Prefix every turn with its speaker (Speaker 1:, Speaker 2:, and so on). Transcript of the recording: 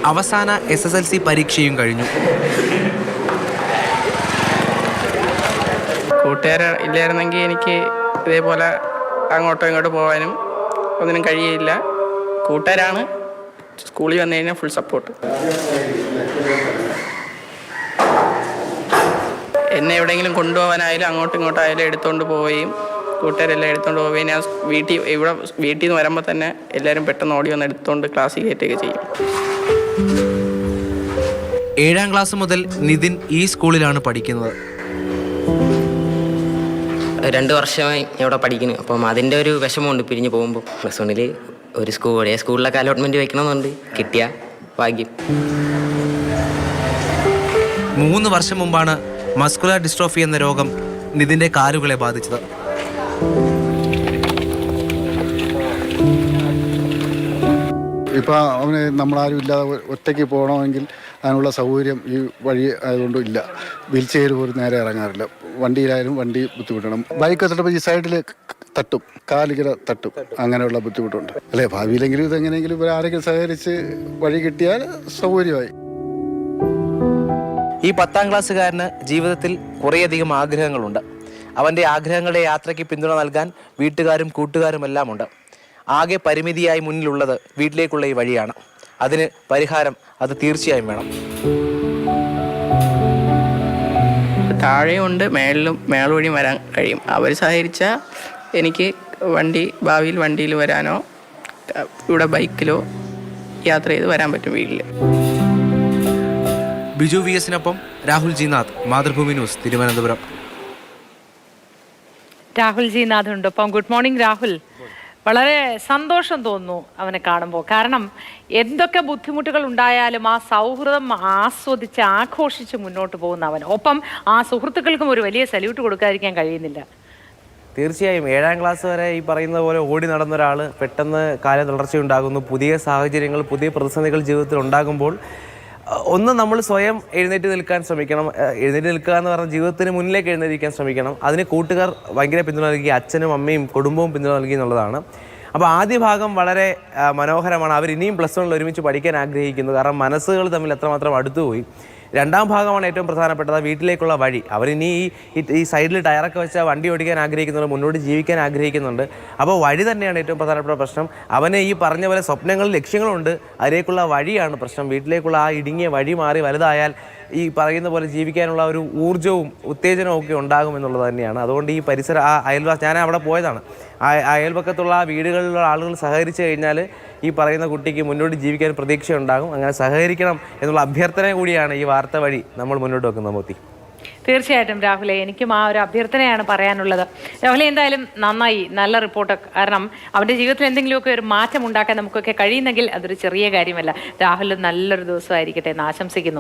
Speaker 1: അവസാന SSLC പരീക്ഷയും കഴിഞ്ഞു.
Speaker 2: കൂട്ടുകാർ ഇല്ലായിരുന്നെങ്കിൽ എനിക്ക് ഇതേപോലെ അങ്ങോട്ടോ ഇങ്ങോട്ടോ പോകാനും ഒന്നിനും കഴിയില്ല. കൂട്ടുകാരാണ് സ്കൂളിൽ വന്നു കഴിഞ്ഞാൽ ഫുൾ സപ്പോർട്ട്. എന്നെ എവിടെയെങ്കിലും കൊണ്ടുപോകാനായാലും അങ്ങോട്ടും ഇങ്ങോട്ടും ആയാലും എടുത്തുകൊണ്ട് പോവുകയും കൂട്ടുകാരെല്ലാം എടുത്തുകൊണ്ട് പോവുകയും ഞാൻ വീട്ടിൽ നിന്ന് വരുമ്പോൾ തന്നെ എല്ലാവരും പെട്ടെന്ന് ഓടി വന്ന് എടുത്തുകൊണ്ട് ക്ലാസ്സിൽ കയറ്റുകയൊക്കെ ചെയ്യും.
Speaker 1: 7ാം ക്ലാസ് മുതൽ നിതിൻ ഈ സ്കൂളിലാണ് പഠിക്കുന്നത്.
Speaker 3: 2 വർഷമായി ഇവിടെ പഠിക്കുന്നു. അപ്പം അതിൻ്റെ ഒരു വിഷമമുണ്ട് പിരിഞ്ഞ് പോകുമ്പോൾ. പ്ലസ് 1 ഒരു സ്കൂളിലൊക്കെ അലോട്ട്മെൻറ്റ് വയ്ക്കണമെന്നുണ്ട്. കിട്ടിയ ഭാഗ്യം.
Speaker 1: 3 വർഷം മുമ്പാണ് മസ്കുലർ ഡിസ്ട്രോഫി എന്ന രോഗം നിതിൻ്റെ കാലുകളെ ബാധിച്ചത്.
Speaker 4: ഇപ്പോൾ അവന് നമ്മളാരും ഇല്ലാതെ ഒറ്റയ്ക്ക് പോകണമെങ്കിൽ അതിനുള്ള സൗകര്യം ഈ വഴി ആയതുകൊണ്ട് ഇല്ല. വീൽ ചെയർ പോലും നേരെ ഇറങ്ങാറില്ല. വണ്ടിയിലായാലും വണ്ടി ബുദ്ധിമുട്ടണം. ബൈക്ക് തട്ടുമ്പോൾ ഈ സൈഡിൽ തട്ടും, കാലിങ്ങനെ തട്ടും. അങ്ങനെയുള്ള ബുദ്ധിമുട്ടുണ്ട്. അല്ലേ, ഭാവിയിലെങ്കിലും ഇതെങ്ങനെയെങ്കിലും ആരെങ്കിലും സഹകരിച്ച് വഴി കിട്ടിയാൽ സൗകര്യമായി.
Speaker 1: ഈ 10ാം ക്ലാസ്സുകാരന് ജീവിതത്തിൽ കുറേയധികം ആഗ്രഹങ്ങളുണ്ട്. അവൻ്റെ ആഗ്രഹങ്ങളുടെ യാത്രയ്ക്ക് പിന്തുണ നൽകാൻ വീട്ടുകാരും കൂട്ടുകാരും എല്ലാം ഉണ്ട്. ആകെ പരിമിതിയായി മുന്നിലുള്ളത് വീട്ടിലേക്കുള്ള ഈ വഴിയാണ്. അതിന് പരിഹാരം അത് തീർച്ചയായും വേണം.
Speaker 2: താഴെയുണ്ട്, മേൾ വഴി വരാൻ കഴിയും. അവർ സഹകരിച്ചാൽ എനിക്ക് ഭാവിയിൽ വണ്ടിയിൽ വരാനോ ഇവിടെ ബൈക്കിലോ യാത്ര ചെയ്ത് വരാൻ പറ്റും വീട്ടിൽ.
Speaker 1: ബിജു VS-നൊപ്പം Rahul G Nath, Mathrubhumi news, Thiruvananthapuram.
Speaker 5: Rahul G Nath ഉണ്ട്. അപ്പം ഗുഡ് മോർണിംഗ് രാഹുൽ. വളരെ സന്തോഷം തോന്നുന്നു അവനെ കാണുമ്പോൾ. കാരണം എന്തൊക്കെ ബുദ്ധിമുട്ടുകൾ ഉണ്ടായാലും ആ സൗഹൃദം ആസ്വദിച്ച് ആഘോഷിച്ച് മുന്നോട്ട് പോകുന്ന അവൻ. ഒപ്പം ആ സുഹൃത്തുക്കൾക്കും ഒരു വലിയ സല്യൂട്ട് കൊടുക്കാതിരിക്കാൻ കഴിയുന്നില്ല.
Speaker 6: തീർച്ചയായും 7ാം ക്ലാസ് വരെ ഈ പറയുന്ന പോലെ ഓടി നടന്ന ഒരാൾ പെട്ടെന്ന് കാല തളർച്ചയുണ്ടാകുന്നു. പുതിയ സാഹചര്യങ്ങൾ, പുതിയ പ്രതിസന്ധികൾ ജീവിതത്തിൽ ഉണ്ടാകുമ്പോൾ ഒന്ന് നമ്മൾ സ്വയം എഴുന്നേറ്റ് നിൽക്കാൻ ശ്രമിക്കണം. എഴുന്നേറ്റ് നിൽക്കുക എന്ന് പറഞ്ഞാൽ ജീവിതത്തിന് മുന്നിലേക്ക് എഴുന്നേൽക്കാൻ ശ്രമിക്കണം. അതിന് കൂട്ടുകാർ ഭയങ്കര പിന്തുണ നൽകി, അച്ഛനും അമ്മയും കുടുംബവും പിന്തുണ നൽകി എന്നുള്ളതാണ്. അപ്പോൾ ആദ്യ ഭാഗം വളരെ മനോഹരമാണ്. അവർ ഇനിയും പ്ലസ് 1 ഒരുമിച്ച് പഠിക്കാൻ ആഗ്രഹിക്കുന്നു. കാരണം മനസ്സുകൾ തമ്മിൽ എത്രമാത്രം അടുത്തുപോയി. 2ാം ഭാഗമാണ് ഏറ്റവും പ്രധാനപ്പെട്ടത്, വീട്ടിലേക്കുള്ള വഴി. അവരിനി ഈ സൈഡിൽ ടയറൊക്കെ വെച്ചാൽ വണ്ടി ഓടിക്കാൻ ആഗ്രഹിക്കുന്നുണ്ട്, മുന്നോട്ട് ജീവിക്കാൻ ആഗ്രഹിക്കുന്നുണ്ട്. അപ്പോൾ വഴി തന്നെയാണ് ഏറ്റവും പ്രധാനപ്പെട്ട പ്രശ്നം. അവന് ഈ പറഞ്ഞ പോലെ സ്വപ്നങ്ങളും ലക്ഷ്യങ്ങളുണ്ട്, അതിലേക്കുള്ള വഴിയാണ് പ്രശ്നം. വീട്ടിലേക്കുള്ള ആ ഇടുങ്ങിയ വഴി മാറി വലുതായാൽ ഈ പറയുന്ന പോലെ ജീവിക്കാനുള്ള ഒരു ഊർജ്ജവും ഉത്തേജനവും ഒക്കെ ഉണ്ടാകുമെന്നുള്ളത് തന്നെയാണ്. അതുകൊണ്ട് ഈ പരിസരം ഞാൻ അവിടെ പോയതാണ്. അയൽപക്കത്തുള്ള ആ വീടുകളിലുള്ള ആളുകൾ സഹകരിച്ചു കഴിഞ്ഞാൽ ഈ പറയുന്ന കുട്ടിക്ക് മുന്നോട്ട് ജീവിക്കാൻ പ്രതീക്ഷയുണ്ടാകും. അങ്ങനെ സഹകരിക്കണം എന്നുള്ള അഭ്യർത്ഥന കൂടിയാണ് ഈ വാർത്ത വഴി നമ്മൾ മുന്നോട്ട് വെക്കുന്നത്. മോത്തി,
Speaker 5: തീർച്ചയായിട്ടും രാഹുലെ, എനിക്കും ആ ഒരു അഭ്യർത്ഥനയാണ് പറയാനുള്ളത്. രാഹുലെ, എന്തായാലും നന്നായി, നല്ല റിപ്പോർട്ട്. കാരണം അവൻ്റെ ജീവിതത്തിൽ എന്തെങ്കിലുമൊക്കെ ഒരു മാറ്റം ഉണ്ടാക്കാൻ നമുക്കൊക്കെ കഴിയുന്നെങ്കിൽ അതൊരു ചെറിയ കാര്യമല്ല. രാഹുൽ നല്ലൊരു ദിവസമായിരിക്കട്ടെ എന്ന് ആശംസിക്കുന്നു.